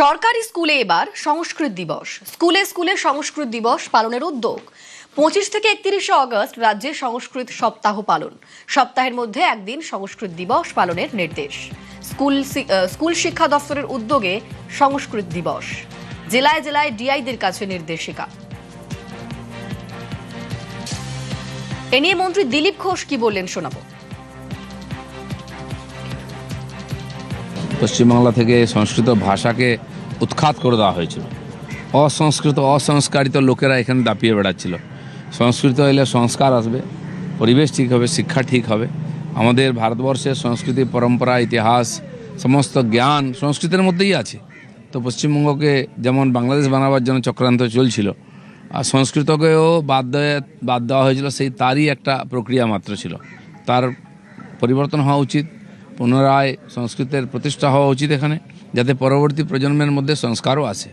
সরকারি স্কুলে এবার সংস্কৃত দিবস। স্কুলে স্কুলে সংস্কৃত দিবস পালনের উদ্যোগ। 25 থেকে 31শে অগস্ট রাজ্যে সংস্কৃত সপ্তাহ পালন। সপ্তাহের মধ্যে একদিন সংস্কৃত দিবস পালনের নির্দেশ। স্কুল শিক্ষা দপ্তরের উদ্যোগে সংস্কৃত দিবস। জেলায় জেলায় ডিআইদের কাছে নির্দেশিকা। এ নিয়ে মন্ত্রী দিলীপ ঘোষ কি বললেন শোনাবো। পশ্চিমবাংলা থেকে সংস্কৃত ভাষাকে উৎখাত করে দেওয়া হয়েছিল। অসংস্কৃত অসংস্কারিত লোকেরা এখানে দাপিয়ে বেড়াচ্ছিল। সংস্কৃত এলে সংস্কার আসবে, পরিবেশ ঠিক হবে, শিক্ষা ঠিক হবে। আমাদের ভারতবর্ষের সংস্কৃতি, পরম্পরা, ইতিহাস, সমস্ত জ্ঞান সংস্কৃতের মধ্যেই আছে। তো পশ্চিমবঙ্গকে যেমন বাংলাদেশ বানাবার জন্য চক্রান্ত চলছিল, আর সংস্কৃতকেও বাদ দেওয়া হয়েছিল, সেই তারই একটা প্রক্রিয়া মাত্র ছিল। তার পরিবর্তন হওয়া উচিত, পুনরায় সংস্কৃতের প্রতিষ্ঠা হওয়া উচিত এখানে, যাতে পরবর্তী প্রজন্মের মধ্যে সংস্কারও আসে।